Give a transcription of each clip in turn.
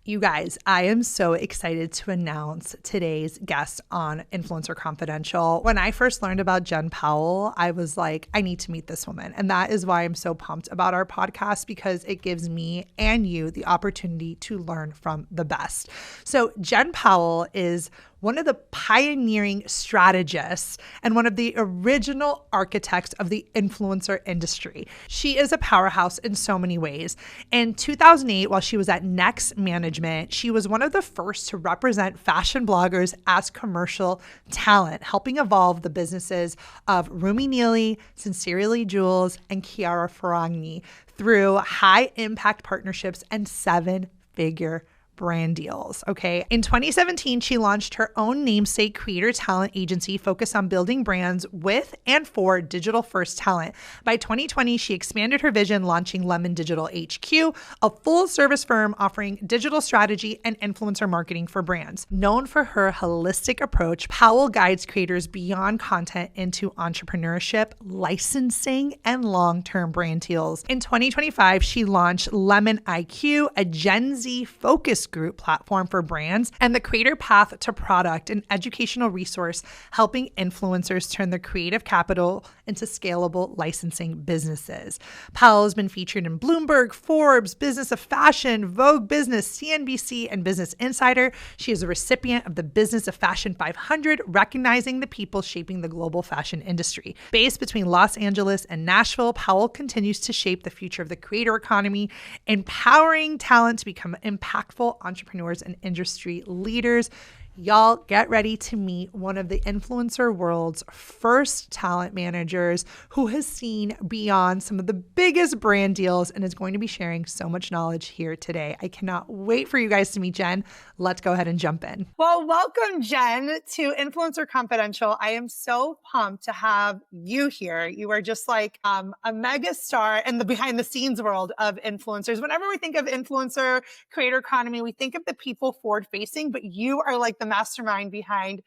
You guys, I am so excited to announce today's guest on Influencer Confidential. When I first learned about Jenn Powell, I was like, I need to meet this woman. And that is why I'm so pumped about our podcast, because it gives me and you the opportunity to learn from the best. So Jenn Powell is one of the pioneering strategists and one of the original architects of the influencer industry. She is a powerhouse in so many ways. In 2008, while she was at Next Management, she was one of the first to represent fashion bloggers as commercial talent, helping evolve the businesses of Rumi Neely, Sincerely Jules, and Chiara Ferragni through high impact partnerships and seven-figure brand deals. Okay. In 2017, she launched her own namesake creator talent agency focused on building brands with and for digital first talent. By 2020, she expanded her vision, launching Lemon Digital HQ, a full service firm offering digital strategy and influencer marketing for brands. Known for her holistic approach, Powell guides creators beyond content into entrepreneurship, licensing, and long-term brand deals. In 2025, she launched Lemon IQ, a Gen Z focus group platform for brands, and the Creator Path to Product, an educational resource helping influencers turn their creative capital into scalable licensing businesses. Powell has been featured in Bloomberg, Forbes, Business of Fashion, Vogue Business, CNBC, and Business Insider. She is a recipient of the Business of Fashion 500, recognizing the people shaping the global fashion industry. Based between Los Angeles and Nashville, Powell continues to shape the future of the creator economy, empowering talent to become impactful entrepreneurs and industry leaders. Y'all get ready to meet one of the influencer world's first talent managers who has seen beyond some of the biggest brand deals and is going to be sharing so much knowledge here today. I cannot wait for you guys to meet Jenn. Let's go ahead and jump in. Well, welcome, Jenn, to Influencer Confidential. I am so pumped to have you here. You are just like a mega star in the behind the scenes world of influencers. Whenever we think of influencer creator economy, we think of the people forward facing, but you are like the mastermind behind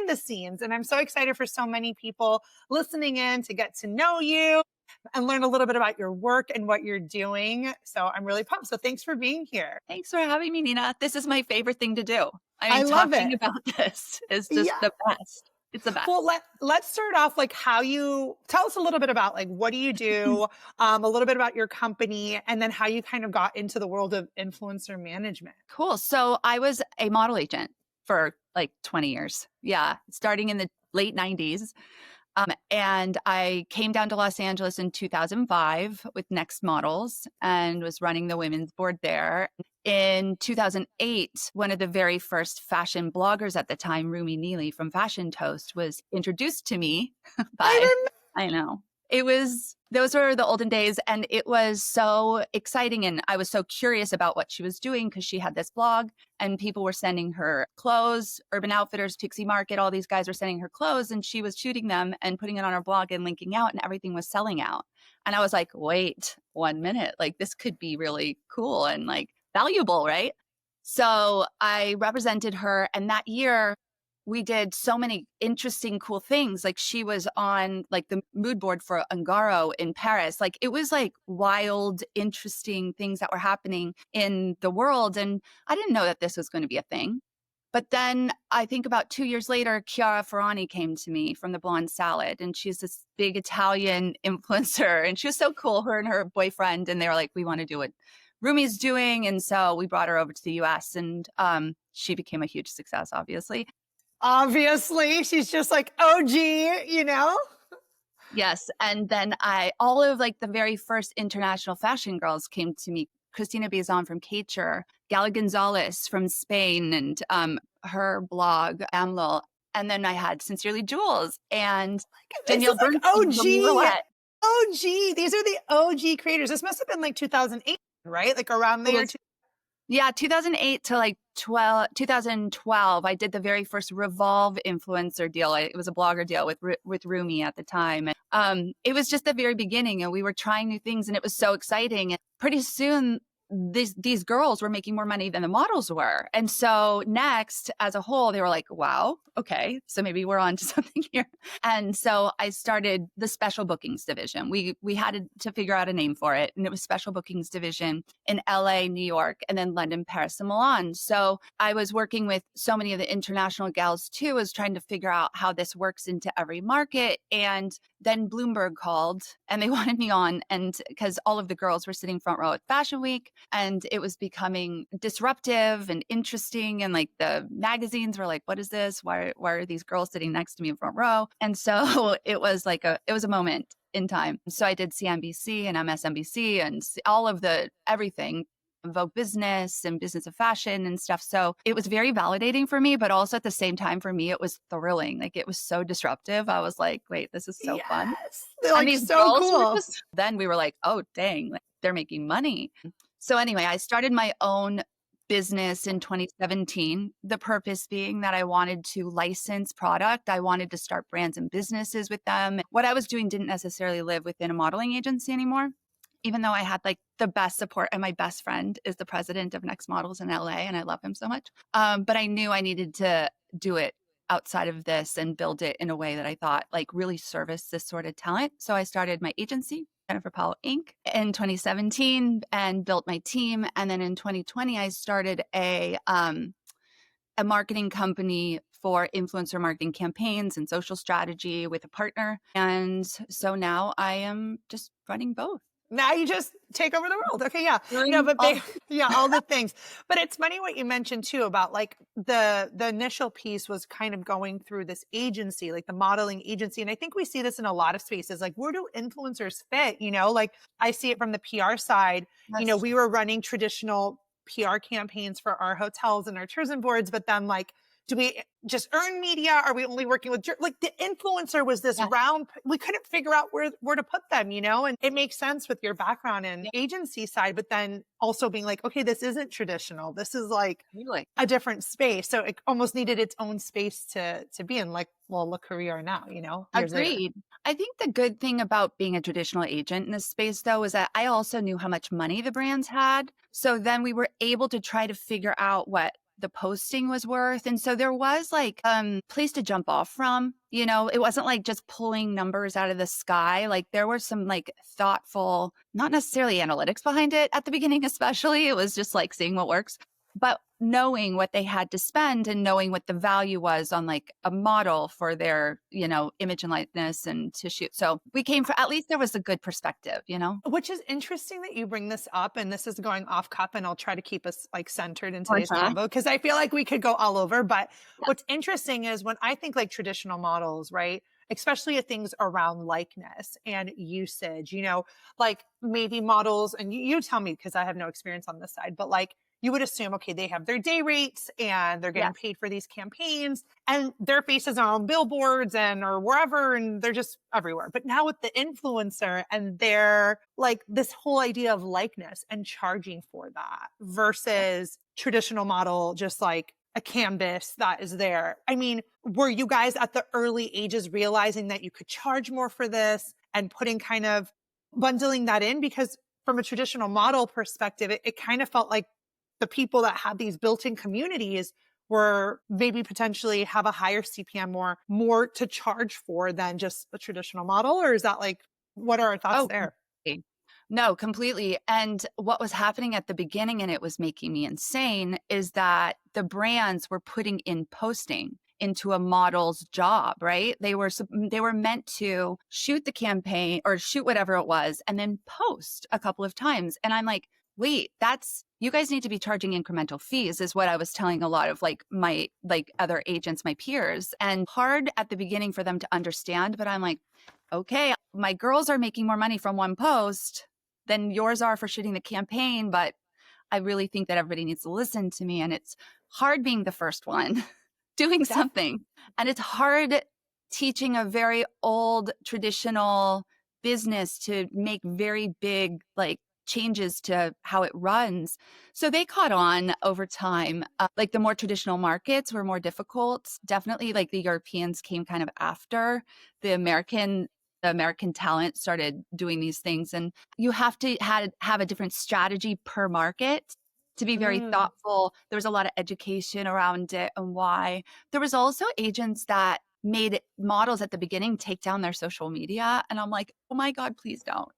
the scenes. And I'm so excited for so many people listening in to get to know you and learn a little bit about your work and what you're doing. So I'm really pumped. So thanks for being here. Thanks for having me, Nina. This is my favorite thing to do. I love talking it. about this is just the best. It's the best. Well, let's start off like how you tell us a little bit about like what do you do, a little bit about your company, and then how you kind of got into the world of influencer management. Cool. So I was a model agent for like 20 years. Yeah. Starting in the late 90s. And I came down to Los Angeles in 2005 with Next Models and was running the women's board there. In 2008, one of the very first fashion bloggers at the time, Rumi Neely from Fashion Toast, was introduced to me by, I know. Those were the olden days, and it was so exciting. And I was so curious about what she was doing because she had this blog and people were sending her clothes, Urban Outfitters, Pixie Market, all these guys were sending her clothes and she was shooting them and putting it on her blog and linking out, and everything was selling out. And I was like, wait 1 minute, like this could be really cool and like valuable, right? So I represented her, and that year we did so many interesting, cool things. Like she was on like the mood board for Ungaro in Paris. Like it was like wild, interesting things that were happening in the world. And I didn't know that this was going to be a thing. But then I think about 2 years later, Chiara Ferragni came to me from the Blonde Salad, and she's this big Italian influencer, and she was so cool, her and her boyfriend. And they were like, we want to do what Rumi's doing. And so we brought her over to the US, and she became a huge success, obviously. Obviously, she's just like OG, you know? Yes. And then all of like the very first international fashion girls came to me. Christina Bazan from Cature, Gala Gonzalez from Spain, and her blog, AMLO. And then I had Sincerely Jules and Danielle Bernstein from Roulette. OG. These are the OG creators. This must have been like 2008, right? Like around there. Yeah, 2008 to like 2012, I did the very first Revolve influencer deal. It was a blogger deal with Rumi at the time. It was just the very beginning, and we were trying new things, and it was so exciting. And pretty soon, these girls were making more money than the models were. And so next, as a whole, they were like, wow, okay, so maybe we're on to something here. And so I started the special bookings division. We had to figure out a name for it. And it was special bookings division in LA, New York, and then London, Paris, and Milan. So I was working with so many of the international gals too, was trying to figure out how this works into every market. And then Bloomberg called and they wanted me on, and because all of the girls were sitting front row at Fashion Week and it was becoming disruptive and interesting. And like the magazines were like, what is this? Why are these girls sitting next to me in front row? And so it was a moment in time. So I did CNBC and MSNBC and all of everything, Vogue Business and Business of Fashion and stuff. So it was very validating for me, but also at the same time for me, it was thrilling. Like it was so disruptive. I was like, wait, this is so fun. They're like, and these so cool. Then we were like, oh, dang, like, they're making money. So anyway, I started my own business in 2017. The purpose being that I wanted to license product. I wanted to start brands and businesses with them. What I was doing didn't necessarily live within a modeling agency anymore, even though I had like the best support, and my best friend is the president of Next Models in LA and I love him so much. But I knew I needed to do it outside of this and build it in a way that I thought like really serviced this sort of talent. So I started my agency, Jennifer Powell Inc. in 2017 and built my team. And then in 2020, I started a marketing company for influencer marketing campaigns and social strategy with a partner. And so now I am just running both. Now you just take over the world. Okay, yeah. No, but all the things. But it's funny what you mentioned too about like the initial piece was kind of going through this agency, like the modeling agency. And I think we see this in a lot of spaces. Like, where do influencers fit? Like I see it from the PR side. We were running traditional PR campaigns for our hotels and our tourism boards, but then like, do we just earn media? Are we only working with like the influencer was this round, we couldn't figure out where to put them, and it makes sense with your background and agency side, but then also being like, okay, this isn't traditional. This is like a different space. So it almost needed its own space to be in, like, well, look who we are now, years Agreed. later. I think the good thing about being a traditional agent in this space though, is that I also knew how much money the brands had. So then we were able to try to figure out what the posting was worth. And so there was like place to jump off from, it wasn't like just pulling numbers out of the sky. Like there were some like thoughtful, not necessarily analytics behind it at the beginning, especially. It was just like seeing what works, but knowing what they had to spend and knowing what the value was on like a model for their, image and likeness and to shoot. So we came for, at least there was a good perspective, Which is interesting that you bring this up, and this is going off cup, and I'll try to keep us like centered in today's combo because I feel like we could go all over. But what's interesting is when I think like traditional models, right? Especially at things around likeness and usage, like maybe models, and you tell me because I have no experience on this side, but like you would assume, okay, they have their day rates and they're getting paid for these campaigns and their faces are on billboards or wherever, and they're just everywhere. But now with the influencer and they're like this whole idea of likeness and charging for that versus traditional model, just like a canvas that is there. I mean, were you guys at the early ages realizing that you could charge more for this and putting kind of bundling that in? Because from a traditional model perspective, it kind of felt like the people that had these built-in communities were maybe potentially have a higher CPM, more to charge for than just a traditional model? Or is that like, what are our thoughts there? Completely. No, completely. And what was happening at the beginning, and it was making me insane, is that the brands were putting in posting into a model's job, right? They were meant to shoot the campaign or shoot whatever it was and then post a couple of times. And I'm like, wait, you guys need to be charging incremental fees is what I was telling a lot of like my like other agents, my peers, and hard at the beginning for them to understand. But I'm like, okay, my girls are making more money from one post than yours are for shooting the campaign. But I really think that everybody needs to listen to me. And it's hard being the first one doing something. And it's hard teaching a very old traditional business to make very big like changes to how it runs. So they caught on over time. Like the more traditional markets were more difficult. Definitely like the Europeans came kind of after the American the American talent started doing these things. And you have to have a different strategy per market to be very Mm. thoughtful. There was a lot of education around it and why. There was also agents that made models at the beginning take down their social media. And I'm like, oh my God, please don't.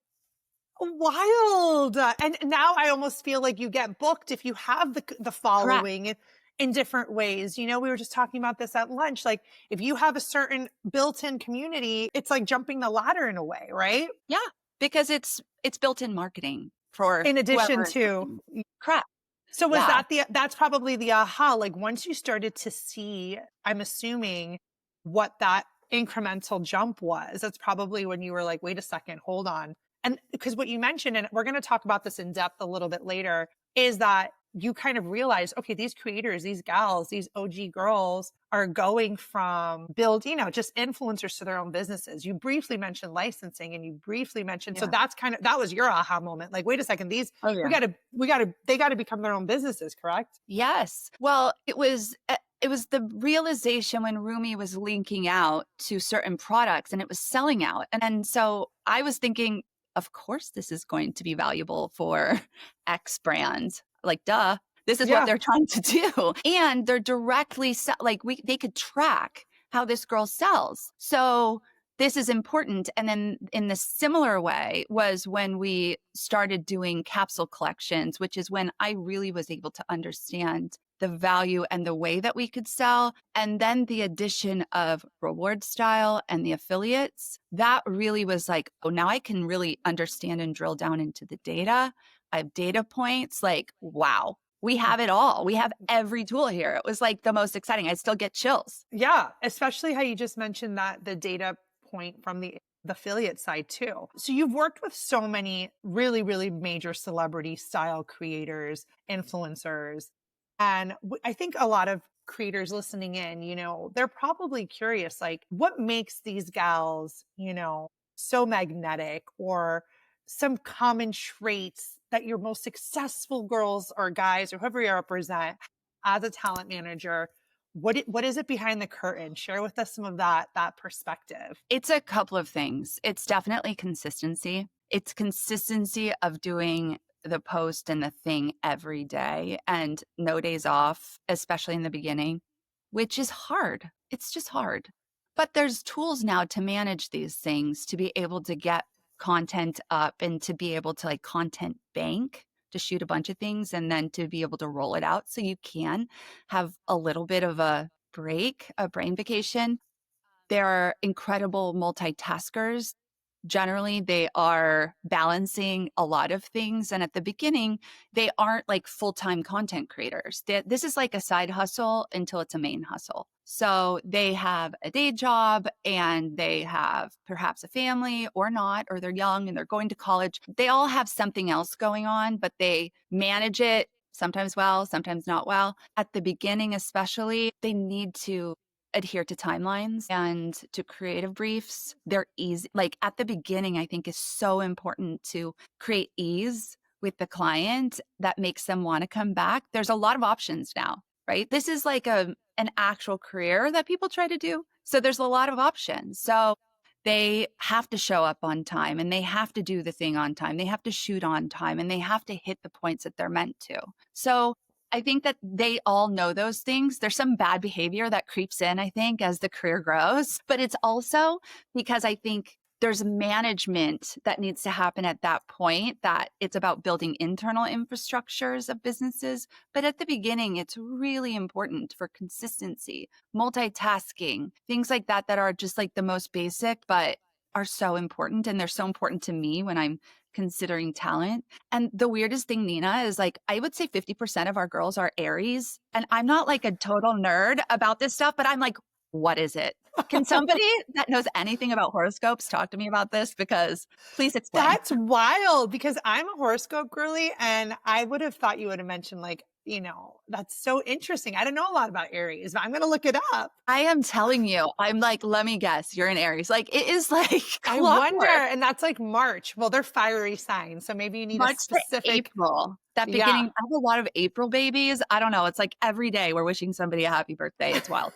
Wild. And now I almost feel like you get booked if you have the Correct. following in different ways. You know, we were just talking about this at lunch. Like if you have a certain built-in community, it's like jumping the ladder in a way, right? Yeah. Because it's built-in marketing for In addition whoever is to, looking. Correct. so was Yeah. that that's probably the aha, like once you started to see, I'm assuming, what that incremental jump was, that's probably when you were like, wait a second, hold on. And because what you mentioned, and we're going to talk about this in depth a little bit later, is that you kind of realize, okay, these creators, these gals, these OG girls are going from just influencers to their own businesses. You briefly mentioned licensing and you briefly mentioned, so Yeah. that was your aha moment. Like, wait a second, Oh yeah. they got to become their own businesses, correct? Yes. Well, it was the realization when Rumi was linking out to certain products and it was selling out. And so I was thinking, of course, this is going to be valuable for X brand. Like, duh, this is what Yeah. they're trying to do. And they're directly, they could track how this girl sells. So this is important. And then in the similar way was when we started doing capsule collections, which is when I really was able to understand the value and the way that we could sell. And then the addition of reward style and the affiliates, that really was like, oh, now I can really understand and drill down into the data. I have data points, like, wow, we have it all. We have every tool here. It was like the most exciting. I still get chills. Yeah. Especially how you just mentioned that the data point from the affiliate side too. So you've worked with so many really, really major celebrity style creators, influencers. And I think a lot of creators listening in, they're probably curious, like what makes these gals, so magnetic, or some common traits that your most successful girls or guys or whoever you represent as a talent manager. What is it behind the curtain? Share with us some of that perspective. It's a couple of things. It's definitely consistency. It's consistency of doing the post and the thing every day and no days off, especially in the beginning, which is hard. It's just hard. But there's tools now to manage these things, to be able to get content up and to be able to like content bank, to shoot a bunch of things and then to be able to roll it out so you can have a little bit of a break, a brain vacation. They're incredible multitaskers. Generally, they are balancing a lot of things. And at the beginning, they aren't like full-time content creators. This is like a side hustle until it's a main hustle. So they have a day job and they have perhaps a family or not, or they're young and they're going to college. They all have something else going on, but they manage it sometimes well, sometimes not well. At the beginning, especially, they need to adhere to timelines and to creative briefs. They're easy. Like at the beginning, I think is so important to create ease with the client that makes them want to come back. There's a lot of options now, right? This is like an actual career that people try to do. So there's a lot of options. So they have to show up on time and they have to do the thing on time. They have to shoot on time and they have to hit the points that they're meant to. So I think that they all know those things. There's some bad behavior that creeps in, I think, as the career grows, but it's also because I think there's management that needs to happen at that point, that it's about building internal infrastructures of businesses. But at the beginning, it's really important for consistency, multitasking, things like that, that are just like the most basic, but are so important. And they're so important to me when I'm considering talent. And the weirdest thing, Nina, is like, I would say 50% of our girls are Aries. And I'm not like a total nerd about this stuff, but I'm like, what is it? Can somebody that knows anything about horoscopes talk to me about this? Because please explain. That's wild, because I'm a horoscope girly and I would have thought you would have mentioned like, that's so interesting. I don't know a lot about Aries, but I'm going to look it up. I am telling you, I'm like, let me guess, you're an Aries. Like it is like I clockwork. wonder, and that's like March. Well, they're fiery signs, so maybe you need March a specific to April. That beginning, Yeah. I have a lot of April babies. I don't know. It's like every day we're wishing somebody a happy birthday. It's wild.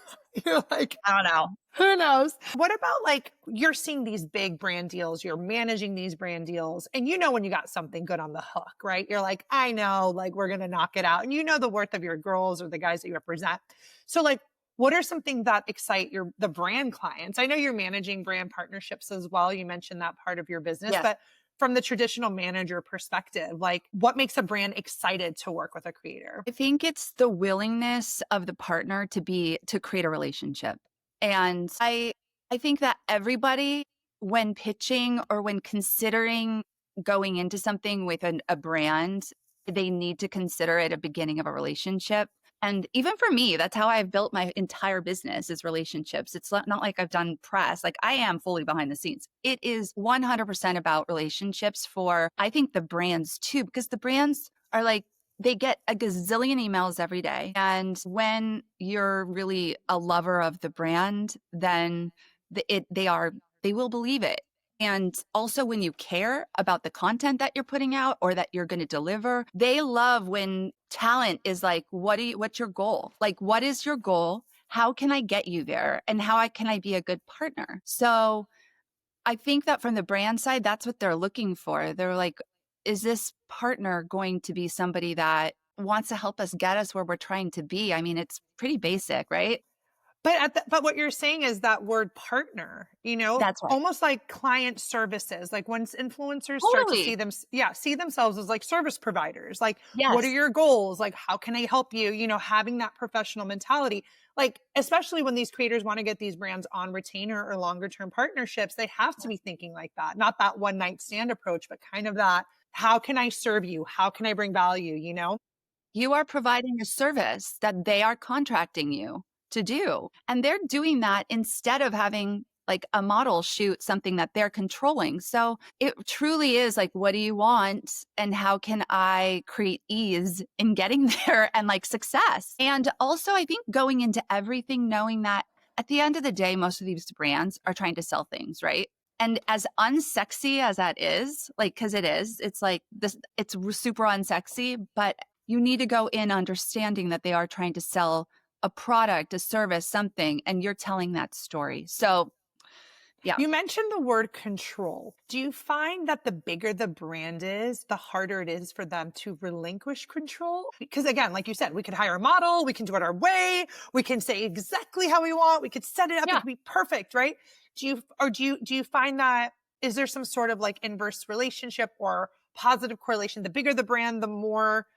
You're like, I don't know. who knows? What about like you're seeing these big brand deals, you're managing these brand deals, and you know when you got something good on the hook, right? You're like, I know, like we're gonna knock it out. And you know the worth of your girls or the guys that you represent. So like what are something that excite the brand clients? I know you're managing brand partnerships as well. You mentioned that part of your business, Yes. but from the traditional manager perspective, like what makes a brand excited to work with a creator? I think it's the willingness of the partner to create a relationship. And I think that everybody, when pitching or when considering going into something with a brand, they need to consider it a beginning of a relationship. And even for me, that's how I've built my entire business is relationships. It's not like I've done press. Like I am fully behind the scenes. It is 100% about relationships for, I think, the brands too, because the brands are like, they get a gazillion emails every day. And when you're really a lover of the brand, then they will believe it. And also when you care about the content that you're putting out or that you're going to deliver, they love when talent is like, what's your goal? Like, what is your goal? How can I get you there? And can I be a good partner? So I think that from the brand side, that's what they're looking for. They're like, is this partner going to be somebody that wants to help us get us where we're trying to be? I mean, it's pretty basic, right? But what you're saying is that word partner, That's right. almost like client services. Like once influencers start to Totally. see themselves as like service providers. Like, what are Yes. your goals? Like, how can I help you? Having that professional mentality. Like, especially when these creators want to get these brands on retainer or longer term partnerships, they have to be thinking like that. Not that one night stand approach, but kind of that. How can I serve you? How can I bring value? You are providing a service that they are contracting you to do. And they're doing that instead of having like a model shoot something that they're controlling. So it truly is like, what do you want? And how can I create ease in getting there and like success? And also, I think going into everything, knowing that at the end of the day, most of these brands are trying to sell things, right? And as unsexy as that is, like, cause it's like this, it's super unsexy, but you need to go in understanding that they are trying to sell a product, a service, something, and you're telling that story. So, yeah. You mentioned the word control. Do you find that the bigger the brand is, the harder it is for them to relinquish control? Because again, like you said, we could hire a model, we can do it our way, we can say exactly how we want, we could set it up, it Yeah. could be perfect, right? Do you find that is there some sort of like inverse relationship or positive correlation? The bigger the brand, the more,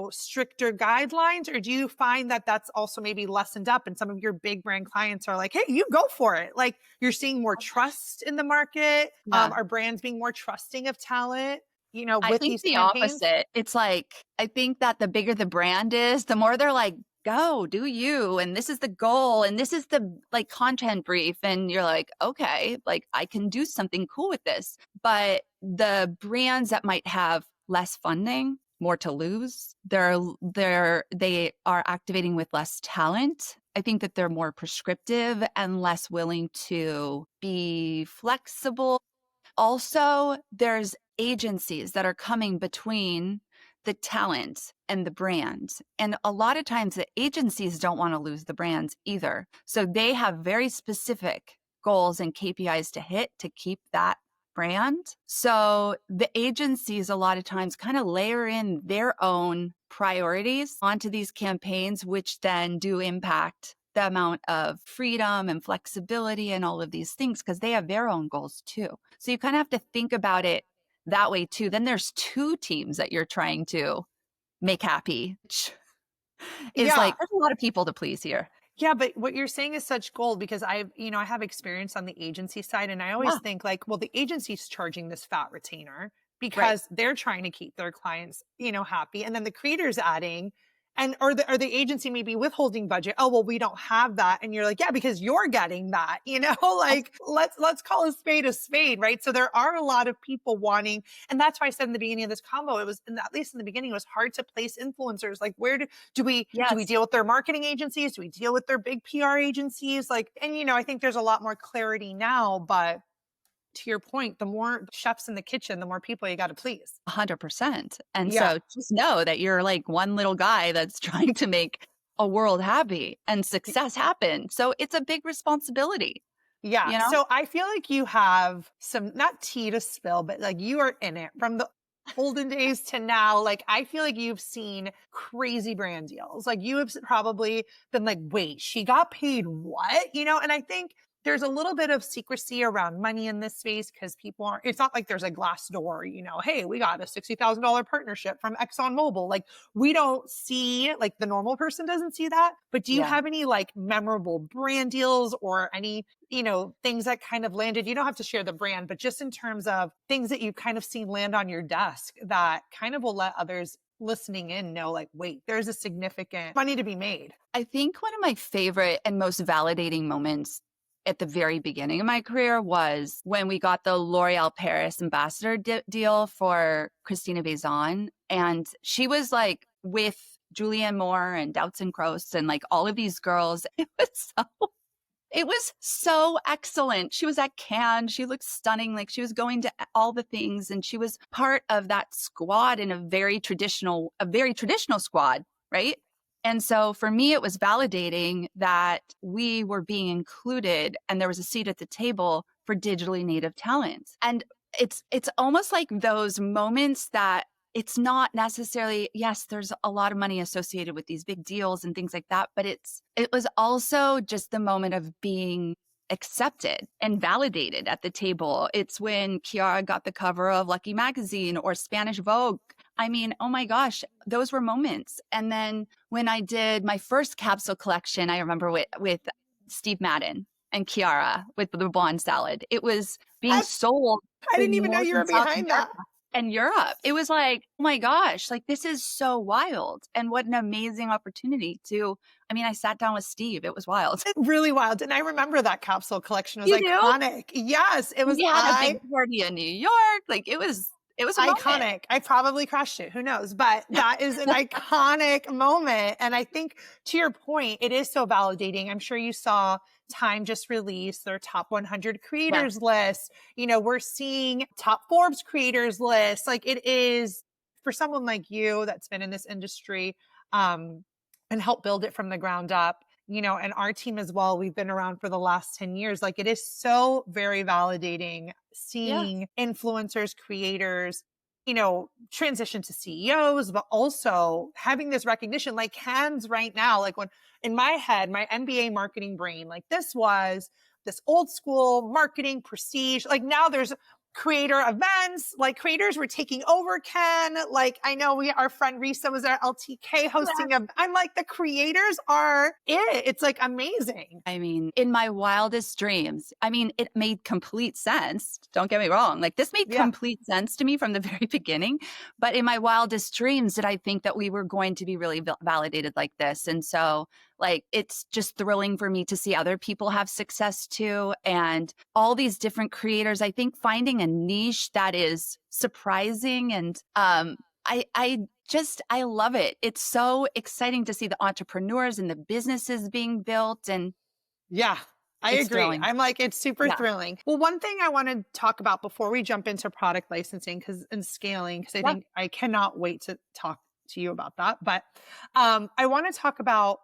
stricter guidelines? Or do you find that that's also maybe lessened up and some of your big brand clients are like, hey, you go for it. Like you're seeing more trust in the market. Yeah. Are brands being more trusting of talent, I with think these the campaigns? opposite. It's like, I think that the bigger the brand is, the more they're like, go, do you. And this is the goal. And this is the like content brief. And you're like, okay, like I can do something cool with this. But the brands that might have less funding, more to lose, they are activating with less talent. I think that they're more prescriptive and less willing to be flexible. Also, there's agencies that are coming between the talent and the brand. And a lot of times the agencies don't want to lose the brands either. So they have very specific goals and KPIs to hit to keep that brand. So the agencies a lot of times kind of layer in their own priorities onto these campaigns, which then do impact the amount of freedom and flexibility and all of these things because they have their own goals too. So you kind of have to think about it that way too. Then there's two teams that you're trying to make happy, which is Yeah. like, there's a lot of people to please here. Yeah, but what you're saying is such gold because I have experience on the agency side and I always Yeah, think like, well, the agency's charging this fat retainer right. because they're trying to keep their clients, happy. And then the creator's adding or the agency may be withholding budget. Oh, well, we don't have that. And you're like, yeah, because you're getting that, like let's call a spade, right? So there are a lot of people wanting, and that's why I said in the beginning of this combo, it was, at least in the beginning, it was hard to place influencers. Like where do we Yes, deal with their marketing agencies? Do we deal with their big PR agencies? Like, and I think there's a lot more clarity now, but to your point, the more chefs in the kitchen, the more people you got to please. 100%. And Yeah. so just know that you're like one little guy that's trying to make a world happy and success happen. So it's a big responsibility, Yeah. you know? So I feel like you have some, not tea to spill, but like you are in it from the olden days to now. Like I feel like you've seen crazy brand deals. Like you have probably been like, wait, she got paid what? You know, and I think there's a little bit of secrecy around money in this space because people aren't, it's not like there's a glass door, you know, hey, we got a $60,000 partnership from ExxonMobil. Like we don't see, like the normal person doesn't see that. But do you Yeah. have any like memorable brand deals or any, you know, things that kind of landed? You don't have to share the brand, but just in terms of things that you've kind of seen land on your desk that kind of will let others listening in know like, wait, there's a significant money to be made. I think one of my favorite and most validating moments at the very beginning of my career was when we got the L'Oreal Paris ambassador deal for Christina Bazan. And she was like with Julianne Moore and Doutzen Kroos and like all of these girls. It was so excellent. She was at Cannes. She looked stunning. Like she was going to all the things, and she was part of that squad in a very traditional squad, right? And so for me, it was validating that we were being included and there was a seat at the table for digitally native talents. And it's almost like those moments that it's not necessarily, yes, there's a lot of money associated with these big deals and things like that, but it was also just the moment of being accepted and validated at the table. It's when Kiara got the cover of Lucky Magazine or Spanish Vogue. I mean, oh my gosh, those were moments. And then when I did my first capsule collection, I remember with Steve Madden and Kiara with the blonde salad, it was being sold I didn't in even know North you were and South behind America that. and Europe. It was like, oh my gosh, like this is so wild. And what an amazing opportunity to, I mean, I sat down with Steve. It was wild. It's really wild. And I remember that capsule collection. It was You do? iconic. Yes, it was. We had a big party in New York. Like it was a moment. Iconic. I probably crushed it. Who knows? But that is an iconic moment. And I think to your point, it is so validating. I'm sure you saw Time just released their top 100 creators list. You know, we're seeing top Forbes creators list. Like it is for someone like you that's been in this industry, and helped build it from the ground up. You know, and our team as well, we've been around for the last 10 years. Like it is so very validating seeing influencers, creators, you know, transition to CEOs, but also having this recognition like hands right now. Like when in my head, my MBA marketing brain, like this was this old school marketing prestige. Like now there's creator events, like creators were taking over, Ken. Like I know our friend Risa was at LTK hosting I'm like, the creators are it. It's like amazing. I mean, in my wildest dreams, I mean, it made complete sense. Don't get me wrong. Like this made complete sense to me from the very beginning. But in my wildest dreams, did I think that we were going to be really validated like this? And so like, it's just thrilling for me to see other people have success too. And all these different creators, I think finding a niche that is surprising. And I love it. It's so exciting to see the entrepreneurs and the businesses being built. And I agree. Thrilling. I'm like, it's super thrilling. Well, one thing I want to talk about before we jump into product licensing and scaling, because I think I cannot wait to talk to you about that. But I want to talk about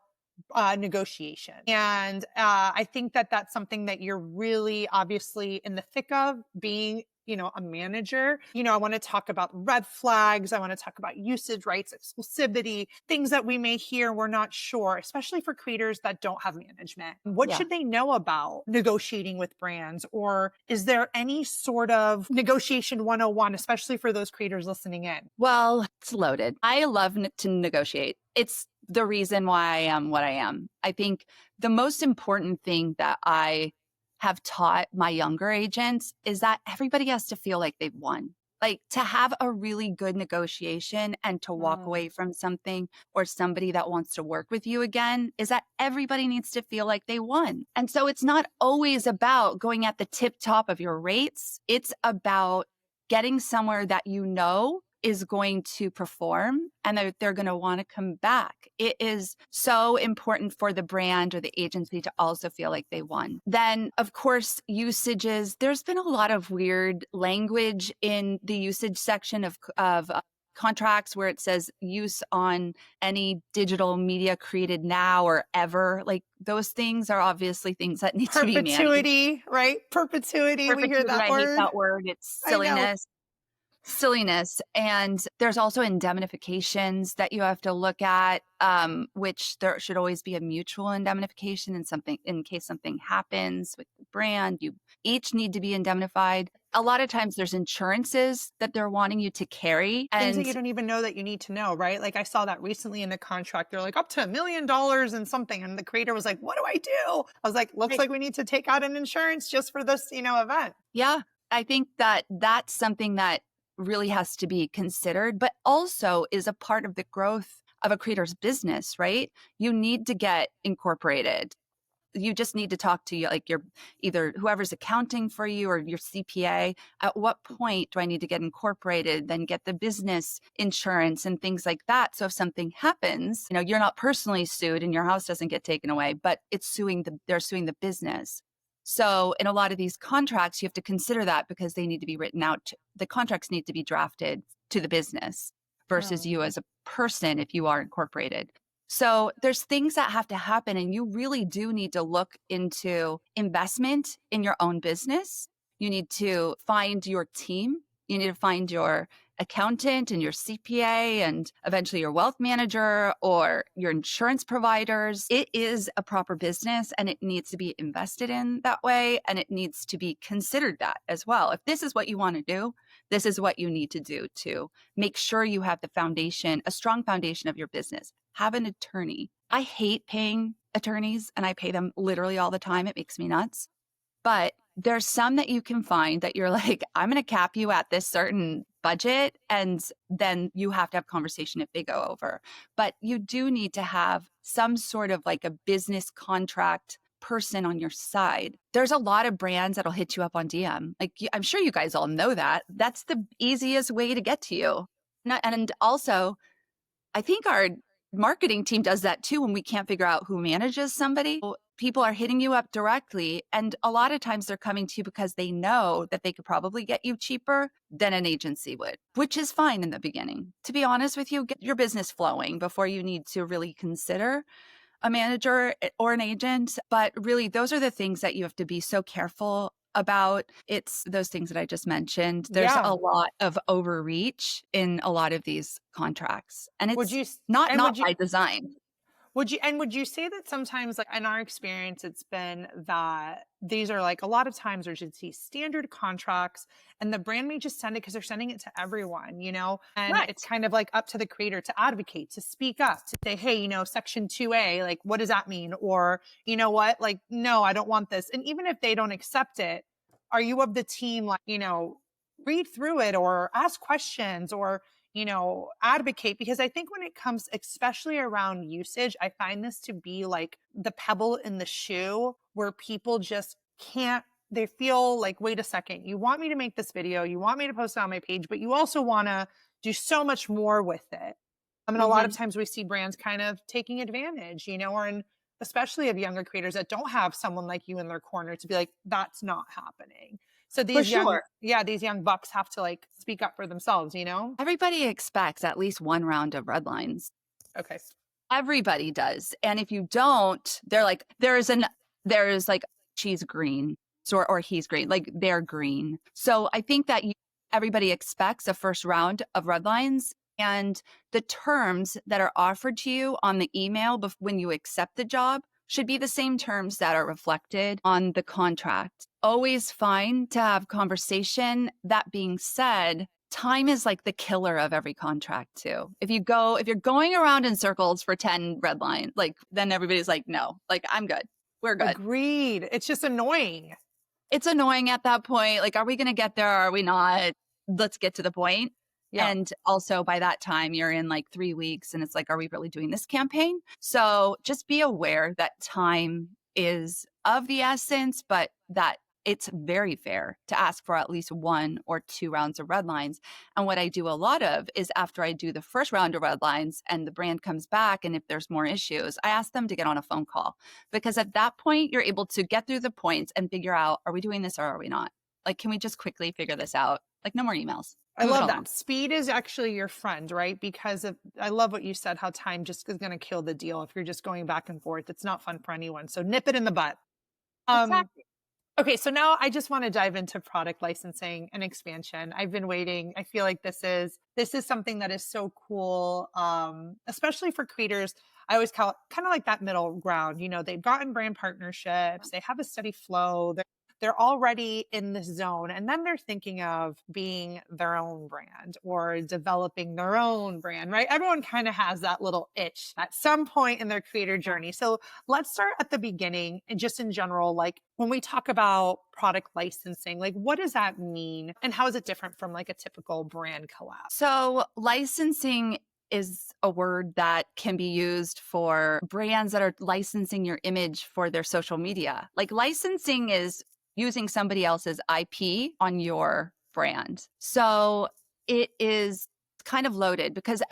negotiation. And I think that that's something that you're really obviously in the thick of being, you know, a manager. You know, I want to talk about red flags. I want to talk about usage rights, exclusivity, things that we may hear we're not sure, especially for creators that don't have management. What should they know about negotiating with brands? Or is there any sort of negotiation 101, especially for those creators listening in? Well, it's loaded. I love to negotiate. It's the reason why I am what I am. I think the most important thing that I have taught my younger agents is that everybody has to feel like they've won. Like to have a really good negotiation and to walk away from something or somebody that wants to work with you again is that everybody needs to feel like they won. And so it's not always about going at the tip top of your rates. It's about getting somewhere that you know is going to perform and they're going to want to come back. It is so important for the brand or the agency to also feel like they won. Then, of course, usages. There's been a lot of weird language in the usage section of contracts where it says use on any digital media created now or ever. Like those things are obviously things that need to be managed. Perpetuity, right? Perpetuity. We hear Perpetuity, that I hate word. that word. It's I know. silliness. And there's also indemnifications that you have to look at, which there should always be a mutual indemnification in case something happens with the brand. You each need to be indemnified. A lot of times there's insurances that they're wanting you to carry. Things that And you don't even know that you need to know, right? Like I saw that recently in the contract. They're like up to $1 million and something. And the creator was like, what do I do? I was like, looks like we need to take out an insurance just for this, event. yeah, I think that that's something that really has to be considered, but also is a part of the growth of a creator's business, right? You need to get incorporated. You just need to talk to your either whoever's accounting for you or your CPA. At what point do I need to get incorporated? Then get the business insurance and things like that. So if something happens, you're not personally sued and your house doesn't get taken away, but they're suing the business. So in a lot of these contracts, you have to consider that because they need to be written out. The contracts need to be drafted to the business versus you as a person if you are incorporated. So there's things that have to happen, and you really do need to look into investment in your own business. You need to find your team. You need to find your accountant and your CPA and eventually your wealth manager or your insurance providers. It is a proper business and it needs to be invested in that way. And it needs to be considered that as well. If this is what you want to do, this is what you need to do to make sure you have the foundation, a strong foundation of your business. Have an attorney. I hate paying attorneys and I pay them literally all the time. It makes me nuts. But there's some that you can find that you're like, I'm going to cap you at this certain budget. And then you have to have conversation if they go over. But you do need to have some sort of like a business contract person on your side. There's a lot of brands that'll hit you up on DM. Like, I'm sure you guys all know that. That's the easiest way to get to you. And also, I think our marketing team does that too when we can't figure out who manages somebody. People are hitting you up directly. And a lot of times they're coming to you because they know that they could probably get you cheaper than an agency would, which is fine in the beginning. To be honest with you, get your business flowing before you need to really consider a manager or an agent. But really, those are the things that you have to be so careful about. It's those things that I just mentioned. There's a lot of overreach in a lot of these contracts, and it's not by design. Would you say that sometimes, like in our experience, it's been that these are like a lot of times there's just these standard contracts and the brand may just send it because they're sending it to everyone, and Right. It's kind of like up to the creator to advocate, to speak up, to say, hey, section 2A, like, what does that mean? Or, what, like, no, I don't want this. And even if they don't accept it, are you of the team, like, read through it or ask questions or, advocate? Because I think when it comes, especially around usage, I find this to be like the pebble in the shoe where people just can't, they feel like, wait a second, you want me to make this video, you want me to post it on my page, but you also want to do so much more with it. I mean, a lot of times we see brands kind of taking advantage, or especially of younger creators that don't have someone like you in their corner to be like, that's not happening. So these these young bucks have to like speak up for themselves, Everybody expects at least one round of red lines. Okay. Everybody does. And if you don't, they're like, there's like, she's green or he's green, like they're green. So I think that everybody expects a first round of red lines, and the terms that are offered to you on the email when you accept the job should be the same terms that are reflected on the contract. Always fine to have conversation. That being said, time is like the killer of every contract too. If you're going around in circles for 10 red lines, like then everybody's like, no, like I'm good. We're good. Agreed. It's just annoying. It's annoying at that point. Like, are we going to get there? Are we not? Let's get to the point. Yeah. And also by that time you're in like 3 weeks and it's like, are we really doing this campaign? So just be aware that time is of the essence, but that it's very fair to ask for at least 1 or 2 rounds of red lines. And what I do a lot of is after I do the first round of red lines and the brand comes back, and if there's more issues, I ask them to get on a phone call, because at that point you're able to get through the points and figure out, are we doing this or are we not? Like, can we just quickly figure this out? Like, no more emails. I move it love along. that. Speed is actually your friend, right? Because I love what you said, how time just is going to kill the deal. If you're just going back and forth, it's not fun for anyone. So nip it in the butt. Um, Exactly. Okay, so now I just want to dive into product licensing and expansion. I've been waiting. I feel like this is something that is so cool, especially for creators. I always call it kind of like that middle ground. They've gotten brand partnerships, they have a steady flow, they're already in the zone, and then they're thinking of being their own brand or developing their own brand, right? Everyone kind of has that little itch at some point in their creator journey. So let's start at the beginning and just in general, like when we talk about product licensing, like what does that mean and how is it different from like a typical brand collab? So licensing is a word that can be used for brands that are licensing your image for their social media. Like licensing is using somebody else's IP on your brand. So it is kind of loaded because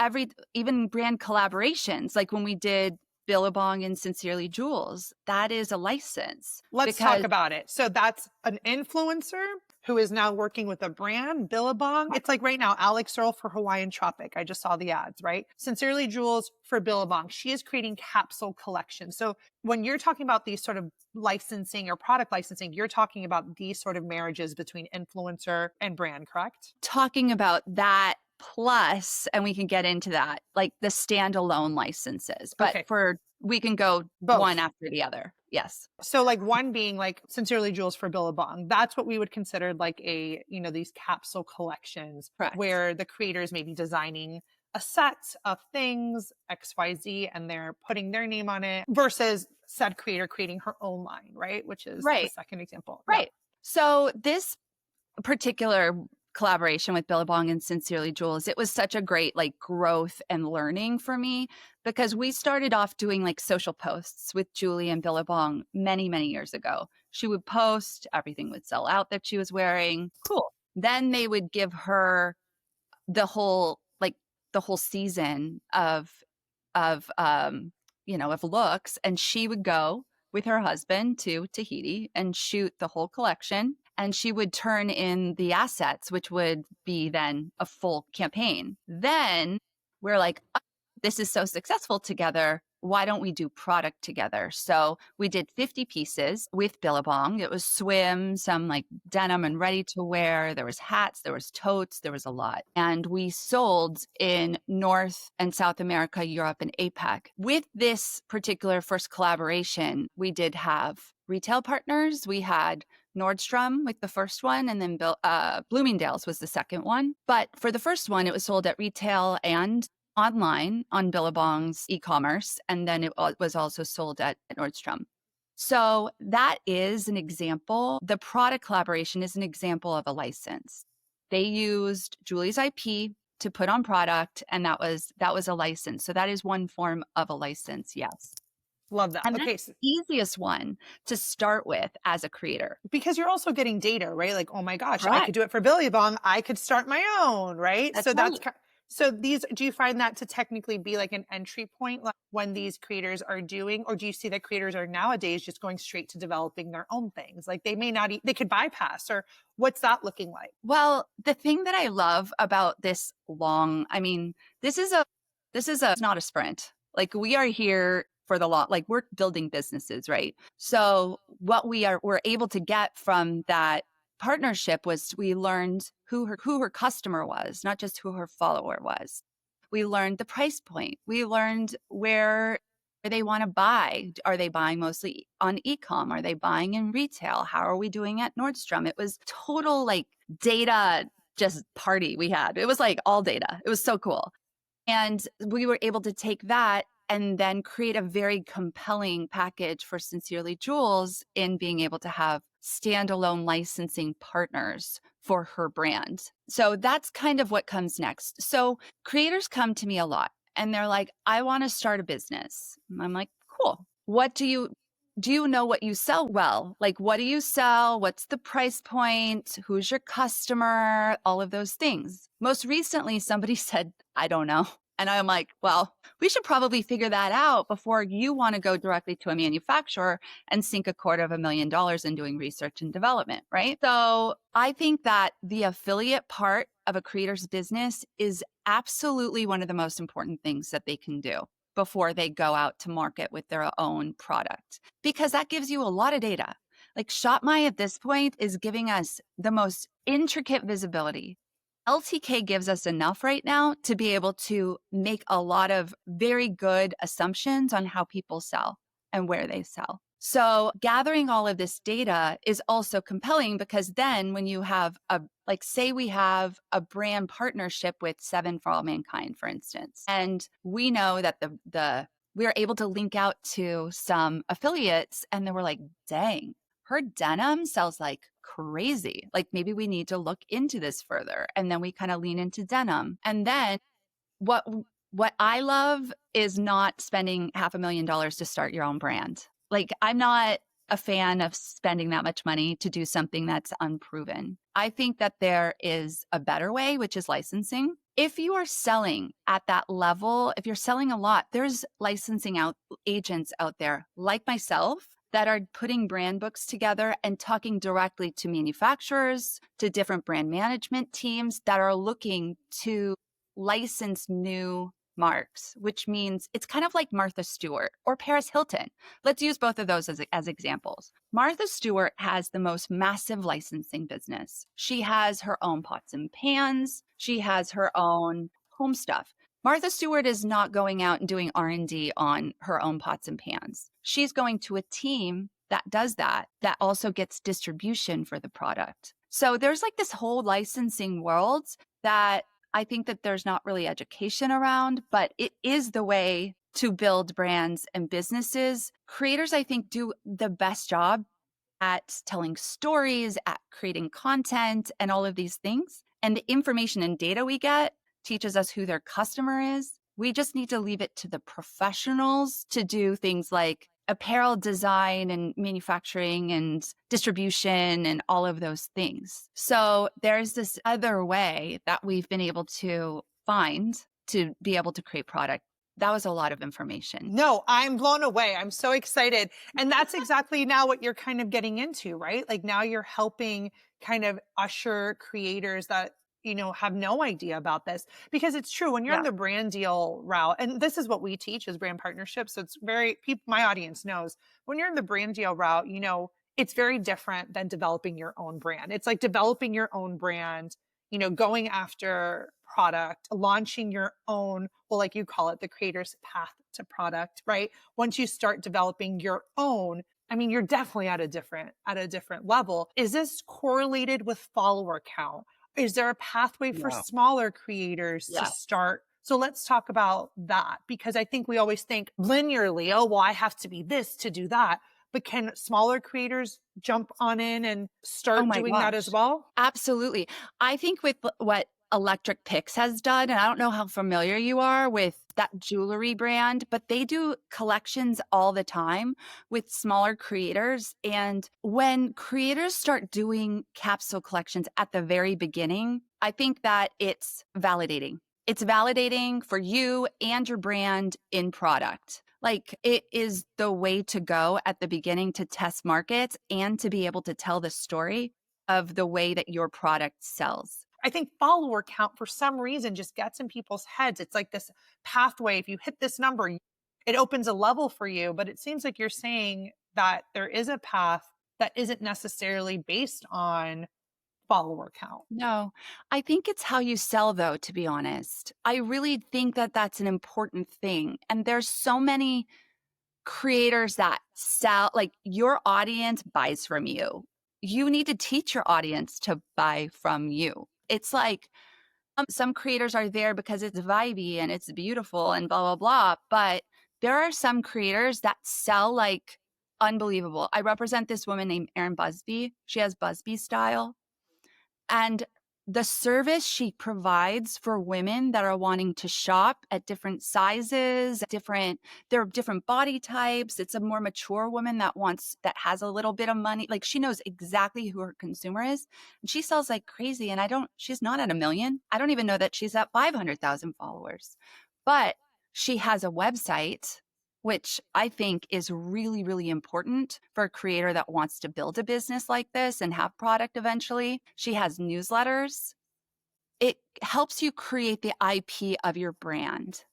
even brand collaborations, like when we did Billabong and Sincerely Jules, that is a license. Let's talk about it. So that's an influencer who is now working with a brand, Billabong. It's like right now, Alex Earl for Hawaiian Tropic. I just saw the ads, right? Sincerely Jules for Billabong. She is creating capsule collections. So when you're talking about these sort of licensing or product licensing, you're talking about these sort of marriages between influencer and brand, correct? Talking about that plus, and we can get into that, like the standalone licenses, but Okay. we can go Both. one after the other. Yes. So like one being like Sincerely Jules for Billabong. That's what we would consider like these capsule collections. Correct. Where the creators may be designing a set of things, XYZ, and they're putting their name on it versus said creator creating her own line, right? Which is the second example. Right. Yeah. So this particular collaboration with Billabong and Sincerely Jules, it was such a great like growth and learning for me because we started off doing like social posts with Julie and Billabong many, many years ago. She would post, everything would sell out that she was wearing. Cool. Then they would give her the whole season of looks, and she would go with her husband to Tahiti and shoot the whole collection. And she would turn in the assets, which would be then a full campaign. Then we're like, oh, this is so successful together. Why don't we do product together? So we did 50 pieces with Billabong. It was swim, some like denim and ready to wear. There was hats, there was totes, there was a lot. And we sold in North and South America, Europe, and APAC. With this particular first collaboration, we did have retail partners. We had Nordstrom with the first one, and then Bloomingdale's was the second one. But for the first one, it was sold at retail and online on Billabong's e-commerce, and then it was also sold at Nordstrom. So that is an example. The product collaboration is an example of a license. They used Julie's IP to put on product, and that was a license. So that is one form of a license, yes. Love that. And okay. that's the easiest one to start with as a creator. Because you're also getting data, right? Like, oh my gosh, Correct. I could do it for Billabong. I could start my own, right? That's so right. do you find that to technically be like an entry point like when these creators are doing, or do you see that creators are nowadays just going straight to developing their own things? Like they may not, they could bypass, or what's that looking like? Well, the thing that I love about this this is not a sprint. Like we are here for the long, like we're building businesses, right? So what we're able to get from that partnership was we learned who her customer was, not just who her follower was. We learned the price point. We learned where they want to buy. Are they buying mostly on e-com? Are they buying in retail? How are we doing at Nordstrom? It was total like data just party we had. It was like all data. It was so cool. And we were able to take that and then create a very compelling package for Sincerely Jules in being able to have standalone licensing partners for her brand. So that's kind of what comes next. So creators come to me a lot and they're like, I want to start a business. I'm like, cool. What do you know what you sell well? Like, what do you sell? What's the price point? Who's your customer? All of those things. Most recently, somebody said, I don't know. And I'm like, well, we should probably figure that out before you want to go directly to a manufacturer and sink $250,000 in doing research and development, right? So I think that the affiliate part of a creator's business is absolutely one of the most important things that they can do before they go out to market with their own product, because that gives you a lot of data. Like ShopMy at this point is giving us the most intricate visibility. LTK gives us enough right now to be able to make a lot of very good assumptions on how people sell and where they sell. So gathering all of this data is also compelling, because then when you have like say we have a brand partnership with Seven for All Mankind, for instance, and we know that we are able to link out to some affiliates, and then we're like, dang, her denim sells like crazy. Like maybe we need to look into this further. And then we kind of lean into denim. And then what I love is not spending $500,000 to start your own brand. Like I'm not a fan of spending that much money to do something that's unproven. I think that there is a better way, which is licensing. If you are selling at that level, if you're selling a lot, there's licensing agents out there like myself that are putting brand books together and talking directly to manufacturers, to different brand management teams that are looking to license new marks, which means it's kind of like Martha Stewart or Paris Hilton. Let's use both of those as examples. Martha Stewart has the most massive licensing business. She has her own pots and pans. She has her own home stuff. Martha Stewart is not going out and doing R&D on her own pots and pans. She's going to a team that does that also gets distribution for the product. So there's like this whole licensing world that I think that there's not really education around, but it is the way to build brands and businesses. Creators, I think, do the best job at telling stories, at creating content, and all of these things. And the information and data we get teaches us who their customer is. We just need to leave it to the professionals to do things like apparel design and manufacturing and distribution and all of those things. So there's this other way that we've been able to find to be able to create product. That was a lot of information. No, I'm blown away. I'm so excited. And that's exactly now what you're kind of getting into, right? Like now you're helping kind of usher creators that have no idea about this, because it's true when you're in the brand deal route, and this is what we teach is brand partnerships. So it's my audience knows when you're in the brand deal route, it's very different than developing your own brand. It's like developing your own brand, going after product, launching your own, well, like you call it, the creator's path to product, right? Once you start developing your own, I mean, you're definitely at a different level. Is this correlated with follower count? Is there a pathway for smaller creators to start? So let's talk about that, because I think we always think linearly, oh, well, I have to be this to do that. But can smaller creators jump on in and start doing that as well? Absolutely. I think with what Electric Pix has done, and I don't know how familiar you are with that jewelry brand, but they do collections all the time with smaller creators. And when creators start doing capsule collections at the very beginning, I think that it's validating. It's validating for you and your brand in product. Like it is the way to go at the beginning to test markets and to be able to tell the story of the way that your product sells. I think follower count for some reason just gets in people's heads. It's like this pathway. If you hit this number, it opens a level for you. But it seems like you're saying that there is a path that isn't necessarily based on follower count. No, I think it's how you sell, though, to be honest. I really think that that's an important thing. And there's so many creators that sell, like your audience buys from you. You need to teach your audience to buy from you. It's like some creators are there because it's vibey and it's beautiful and blah, blah, blah. But there are some creators that sell like unbelievable. I represent this woman named Erin Busby. She has Busby style. And the service she provides for women that are wanting to shop at different sizes, there are different body types. It's a more mature woman that has a little bit of money. Like she knows exactly who her consumer is. And she sells like crazy. And she's not at 1 million. I don't even know that she's at 500,000 followers, but she has a website, which I think is really, really important for a creator that wants to build a business like this and have product eventually. She has newsletters. it helps you create the IP of your brand.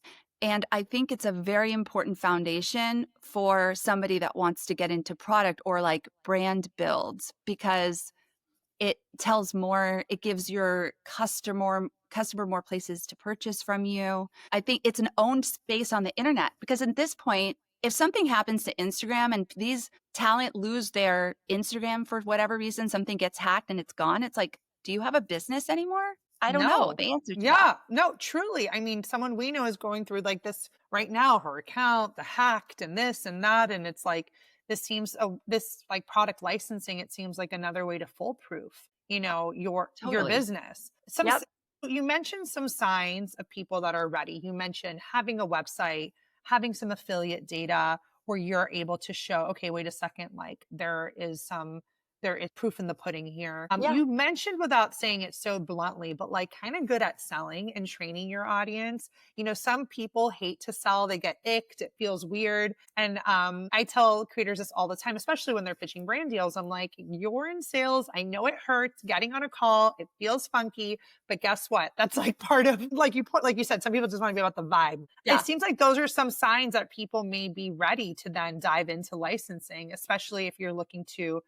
And I think it's a very important foundation for somebody that wants to get into product or like brand builds, because it tells more, it gives your customer more places to purchase from you. I think it's an owned space on the internet, because at this point, if something happens to Instagram and these talent lose their Instagram for whatever reason, something gets hacked and it's gone, it's like, do you have a business anymore? I don't know No. the answer to that. Yeah, no, truly. I mean, someone we know is going through like this right now, her account, the hacked and this and that. And it's like, this like product licensing, it seems like another way to foolproof, your Totally. business. Yep. You mentioned some signs of people that are ready. You mentioned having a website, having some affiliate data where you're able to show, okay, wait a second, like there is proof in the pudding here. Yeah. You mentioned, without saying it so bluntly, but like kind of good at selling and training your audience. Some people hate to sell, they get icked, it feels weird. And I tell creators this all the time, especially when they're pitching brand deals. I'm like, you're in sales. I know it hurts getting on a call. It feels funky, but guess what? That's like part of, like you said, some people just want to be about the vibe. Yeah. It seems like those are some signs that people may be ready to then dive into licensing, especially if you're looking to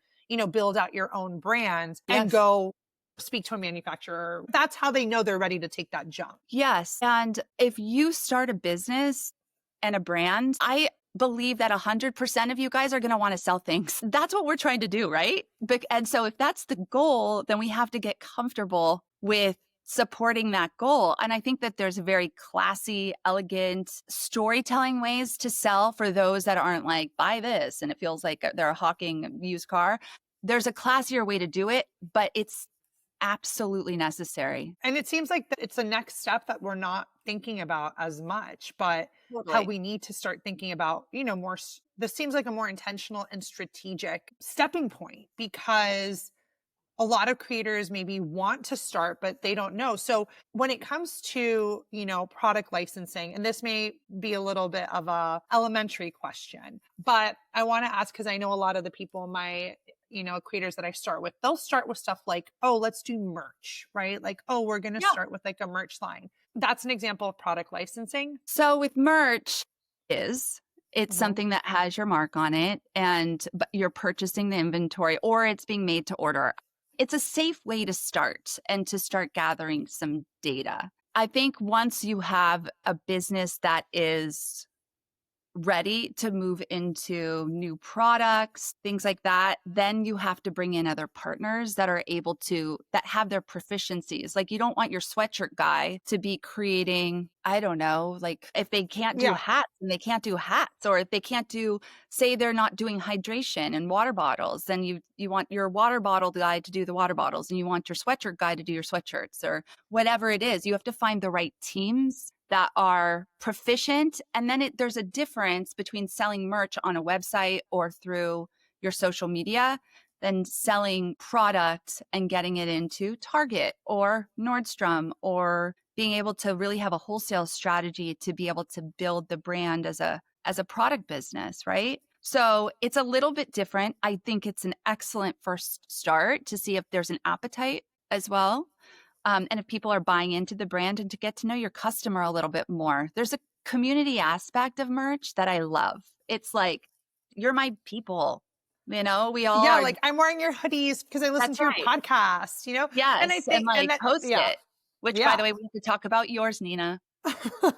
build out your own brand and Yes. go speak to a manufacturer. That's how they know they're ready to take that jump. Yes. And if you start a business and a brand, I believe that 100% of you guys are going to want to sell things. That's what we're trying to do, right? And so if that's the goal, then we have to get comfortable with supporting that goal. And I think that there's very classy, elegant storytelling ways to sell for those that aren't like, buy this, and it feels like they're hawking a used car. There's a classier way to do it, but it's absolutely necessary. And it seems like it's the next step that we're not thinking about as much, but how Totally. we need to start thinking about, more, this seems like a more intentional and strategic stepping point, because a lot of creators maybe want to start, but they don't know. So when it comes to, product licensing, and this may be a little bit of a elementary question, but I want to ask, because I know a lot of the people in my, creators that I start with, they'll start with stuff like, oh, let's do merch, right? Like, oh, we're going to Yeah. start with like a merch line. That's an example of product licensing. So with merch it's Mhm. something that has your mark on it, but you're purchasing the inventory or it's being made to order. It's a safe way to start and to start gathering some data. I think once you have a business that is ready to move into new products, things like that, then you have to bring in other partners that are that have their proficiencies. Like, you don't want your sweatshirt guy to be creating, I don't know, like if they can't do Yeah. hats, and they can't do hats, or if they can't say they're not doing hydration and water bottles, then you want your water bottle guy to do the water bottles, and you want your sweatshirt guy to do your sweatshirts, or whatever it is. You have to find the right teams that are proficient. And then there's a difference between selling merch on a website or through your social media than selling product and getting it into Target or Nordstrom, or being able to really have a wholesale strategy to be able to build the brand as a product business, right? So it's a little bit different. I think it's an excellent first start to see if there's an appetite as well. And if people are buying into the brand, and to get to know your customer a little bit more. There's a community aspect of merch that I love. It's like, you're my people, we all Yeah. are. Like, I'm wearing your hoodies because I listen That's to your right. podcast, Yes. and I think, and like that, post yeah. it, which, by Yeah. the way, we have to talk about yours, Nina.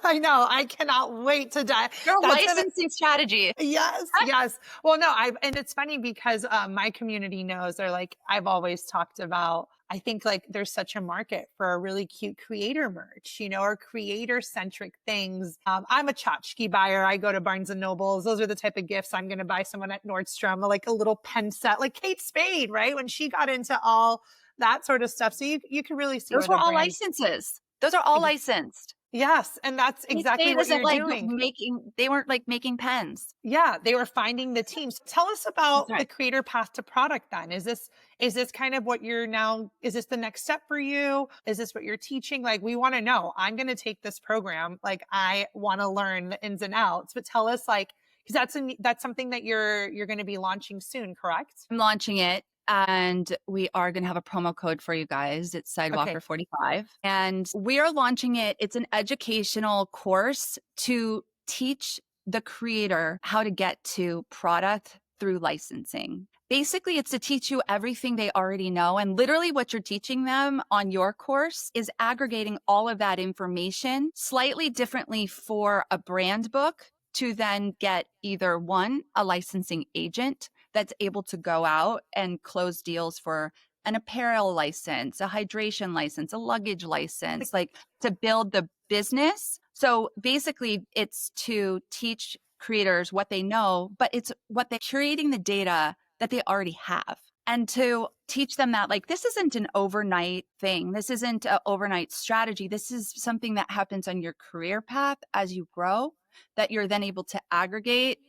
I know. I cannot wait to die. Your That's gonna, licensing strategy. yes, yes. Well, no, and it's funny because my community knows, they're like, I've always talked about, I think like there's such a market for a really cute creator merch, or creator centric things. I'm a tchotchke buyer. I go to Barnes and Nobles. Those are the type of gifts I'm going to buy someone at Nordstrom, like a little pen set, like Kate Spade, right? When she got into all that sort of stuff. So you can really see Those where were the all brand. licenses. Those are all licensed. Yes. And that's exactly what you're doing. They weren't like making pens. Yeah, they were finding the teams. Tell us about That's right. the creator path to product then. Is this kind of what you're now, is this the next step for you? Is this what you're teaching? Like, we want to know. I'm going to take this program. Like, I want to learn the ins and outs, but tell us, like, because that's something that you're going to be launching soon, correct? I'm launching it. And we are going to have a promo code for you guys. It's Okay. Sidewalker45. And we are launching it. It's an educational course to teach the creator how to get to product through licensing. Basically, it's to teach you everything they already know. And literally what you're teaching them on your course is aggregating all of that information slightly differently for a brand book to then get either one, a licensing agent that's able to go out and close deals for an apparel license, a hydration license, a luggage license, like to build the business. So basically it's to teach creators what they know, but it's what they're curating the data that they already have. And to teach them that, like, this isn't an overnight thing. This isn't an overnight strategy. This is something that happens on your career path as you grow, that you're then able to aggregate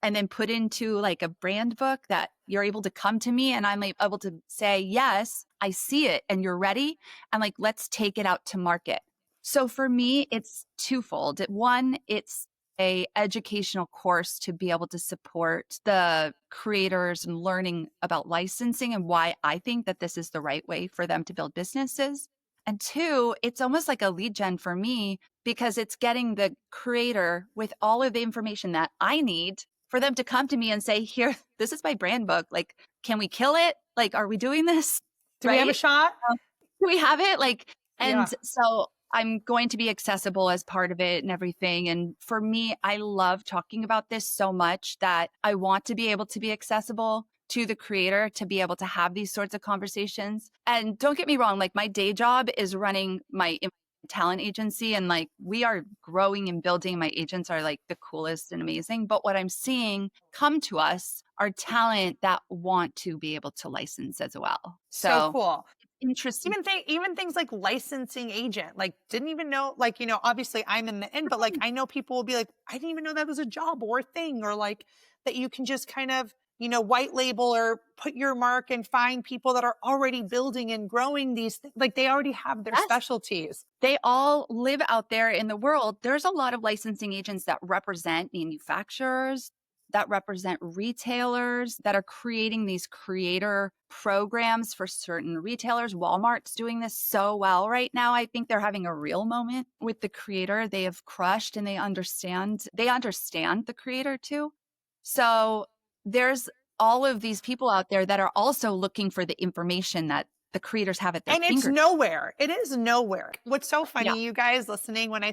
and then put into like a brand book that you're able to come to me and I'm able to say, yes, I see it and you're ready. And like, let's take it out to market. So for me, it's twofold. One, it's a educational course to be able to support the creators and learning about licensing and why I think that this is the right way for them to build businesses. And two, it's almost like a lead gen for me because it's getting the creator with all of the information that I need for them to come to me and say, here, this is my brand book. Like, can we kill it? Like, are we doing this? Do we have a shot? Do we have it? Like, and Yeah. so I'm going to be accessible as part of it and everything. And for me, I love talking about this so much that I want to be able to be accessible to the creator to be able to have these sorts of conversations. And don't get me wrong, like my day job is running my talent agency and like we are growing and building. My agents are like the coolest and amazing. But what I'm seeing come to us are talent that want to be able to license as well. So cool. Interesting. Even things like licensing agent, like didn't even know, like, you know, obviously I'm in the end, but like I know people will be like, I didn't even know that was a job or a thing, or like that you can just kind of, you know, white label or put your mark and find people that are already building and growing these things. Like they already have their specialties. They all live out there in the world. There's a lot of licensing agents that represent manufacturers, that represent retailers, that are creating these creator programs for certain retailers. Walmart's doing this so well right now. I think they're having a real moment with the creator. They have crushed and they understand the creator too. So there's all of these people out there that are also looking for the information that the creators have at their fingertips. And it's nowhere. It is nowhere. What's so funny, you guys listening, when I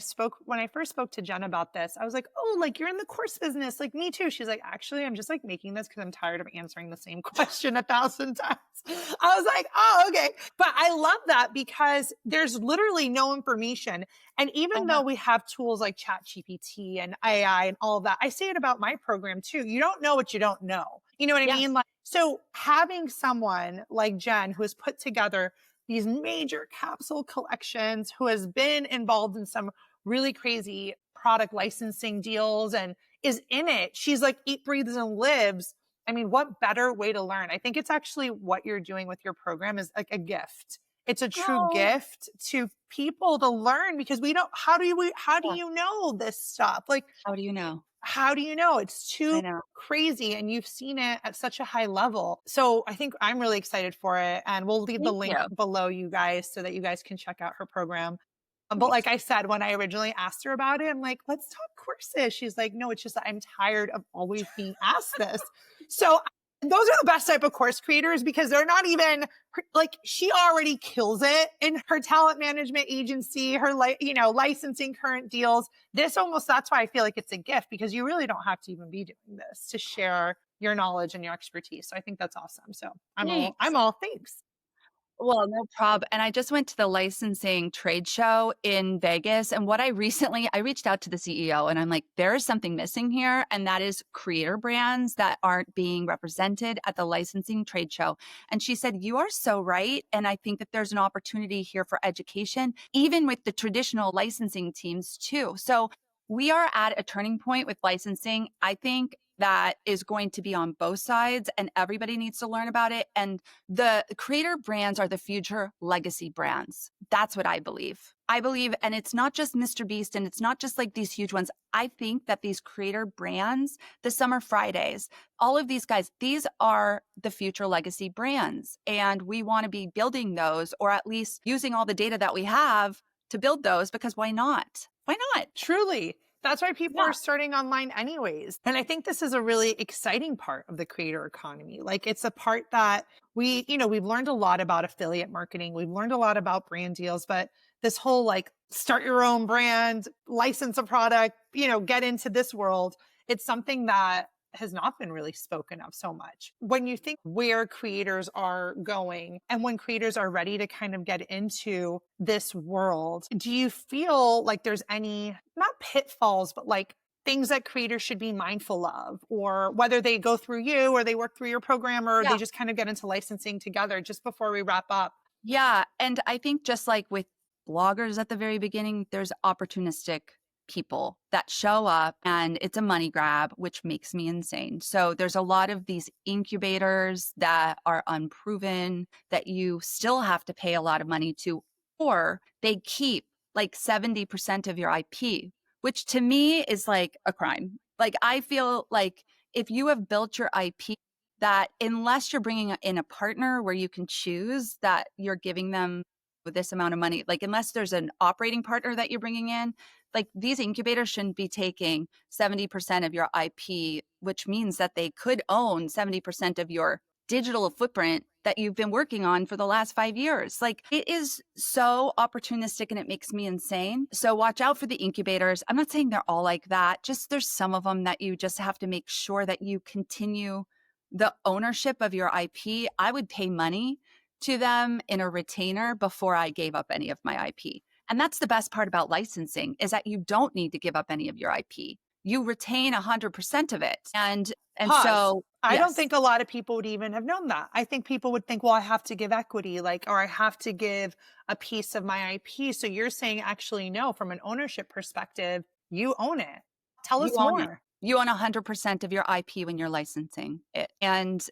first spoke to Jenn about this, I was like, oh, like you're in the course business. Like me too. She's like, actually, I'm just like making this because I'm tired of answering the same question 1,000 times. I was like, oh, okay. But I love that because there's literally no information. And even though we have tools like ChatGPT and AI and all of that, I say it about my program too. You don't know what you don't know. You know what I mean? Like, so having someone like Jenn who has put together these major capsule collections, who has been involved in some really crazy product licensing deals and is in it. She's like eat, breathes, and lives. I mean, what better way to learn? I think it's actually what you're doing with your program is like a gift. It's a true gift to people to learn because we don't, how do you know this stuff? Like, how do you know? How do you know? It's too crazy and you've seen it at such a high level. So I think I'm really excited for it. And we'll leave the link below you guys so that you guys can check out her program. But like I said, when I originally asked her about it, I'm like, let's talk courses. She's like, no, it's just that I'm tired of always being asked this. So those are the best type of course creators because they're not even like, she already kills it in her talent management agency, her licensing current deals. That's why I feel like it's a gift because you really don't have to even be doing this to share your knowledge and your expertise. So I think that's awesome. So I'm all thanks. Well, no problem. And I just went to the licensing trade show in Vegas. And I reached out to the CEO and I'm like, there is something missing here. And that is creator brands that aren't being represented at the licensing trade show. And she said, you are so right. And I think that there's an opportunity here for education, even with the traditional licensing teams too. So we are at a turning point with licensing. I think that is going to be on both sides, and everybody needs to learn about it. And the creator brands are the future legacy brands. That's what I believe. And it's not just Mr. Beast, and it's not just like these huge ones. I think that these creator brands, the Summer Fridays, all of these guys, these are the future legacy brands. And we want to be building those, or at least using all the data that we have to build those, because why not? Why not? Truly. That's why people are starting online anyways. And I think this is a really exciting part of the creator economy. Like, it's a part that we've learned a lot about affiliate marketing. We've learned a lot about brand deals, but this whole like start your own brand, license a product, get into this world. It's something that has not been really spoken of so much. When you think where creators are going and when creators are ready to kind of get into this world, do you feel like there's any, not pitfalls, but like things that creators should be mindful of, or whether they go through you or they work through your program, or they just kind of get into licensing together, just before we wrap up? Yeah. And I think just like with bloggers at the very beginning, there's opportunistic people that show up and it's a money grab, which makes me insane. So there's a lot of these incubators that are unproven that you still have to pay a lot of money to, or they keep like 70% of your IP, which to me is like a crime. Like, I feel like if you have built your IP, that unless you're bringing in a partner where you can choose that you're giving them with this amount of money, like unless there's an operating partner that you're bringing in, like these incubators shouldn't be taking 70% of your IP, which means that they could own 70% of your digital footprint that you've been working on for the last 5 years. Like, it is so opportunistic and it makes me insane. So watch out for the incubators. I'm not saying they're all like that. Just there's some of them that you just have to make sure that you continue the ownership of your IP. I would pay money to them in a retainer before I gave up any of my IP. And that's the best part about licensing, is that you don't need to give up any of your IP. You retain 100% of it. And so I don't think a lot of people would even have known that. I think people would think, well, I have to give equity, or I have to give a piece of my IP. So you're saying actually, no, from an ownership perspective, you own it. Tell us more. You own 100% of your IP when you're licensing it. And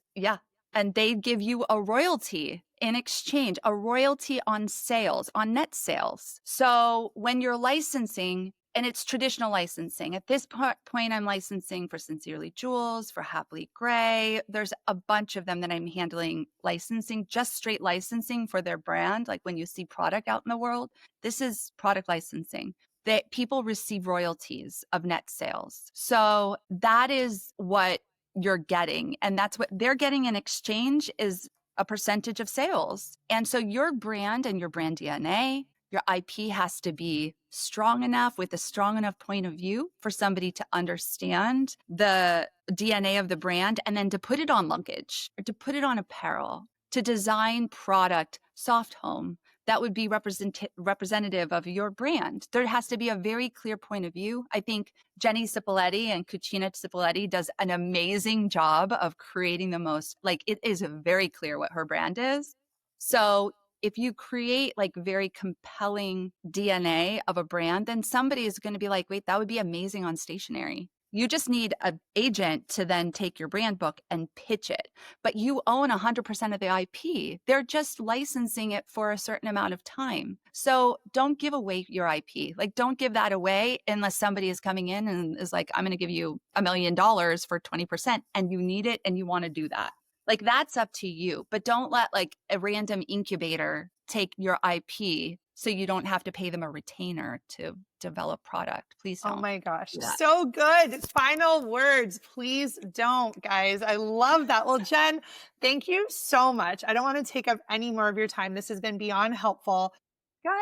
they give you a royalty in exchange, a royalty on sales, on net sales. So when you're licensing, and it's traditional licensing, at this point, I'm licensing for Sincerely Jules, for Happily Grey. There's a bunch of them that I'm handling licensing, just straight licensing for their brand. Like when you see product out in the world, this is product licensing. That people receive royalties of net sales. So that is what you're getting. And that's what they're getting in exchange, is a percentage of sales. And so your brand and your brand DNA, your IP has to be strong enough, with a strong enough point of view for somebody to understand the DNA of the brand, and then to put it on luggage, or to put it on apparel, to design product, soft home, that would be representative of your brand. There has to be a very clear point of view. I think Jenny Cipoletti and Cucina Cipoletti does an amazing job of creating the most, like, it is very clear what her brand is. So if you create like very compelling DNA of a brand, then somebody is going to be like, wait, that would be amazing on stationery. You just need an agent to then take your brand book and pitch it. But you own 100% of the IP. They're just licensing it for a certain amount of time. So don't give away your IP. Like, don't give that away unless somebody is coming in and is like, I'm going to give you $1 million for 20%, and you need it and you want to do that. Like, that's up to you. But don't let like a random incubator take your IP so you don't have to pay them a retainer to develop product. Please don't. Oh my gosh. So good. Final words. Please don't, guys. I love that. Well, Jenn, thank you so much. I don't want to take up any more of your time. This has been beyond helpful.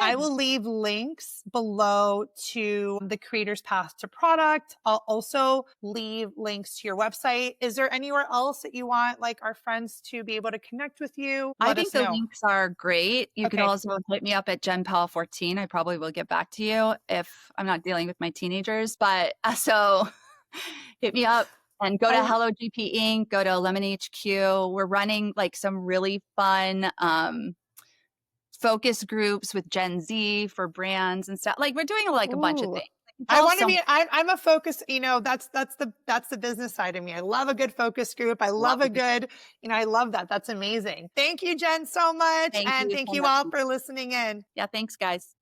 I will leave links below to the creator's path to product. I'll also leave links to your website. Is there anywhere else that you want like our friends to be able to connect with you? I think the links are great. You can also hit me up at Jenn Powell 14. I probably will get back to you if I'm not dealing with my teenagers, but so hit me up. And go to Hello GP Inc., go to Lemon HQ. We're running like some really fun focus groups with Gen Z for brands and stuff. Like, we're doing like a bunch of things. Like, I want to be, I'm a focus, that's the business side of me. I love a good focus group. I love a good, I love that. That's amazing. Thank you, Jenn, so much. Thank And you thank so you much. all for listening in. Yeah, thanks, guys.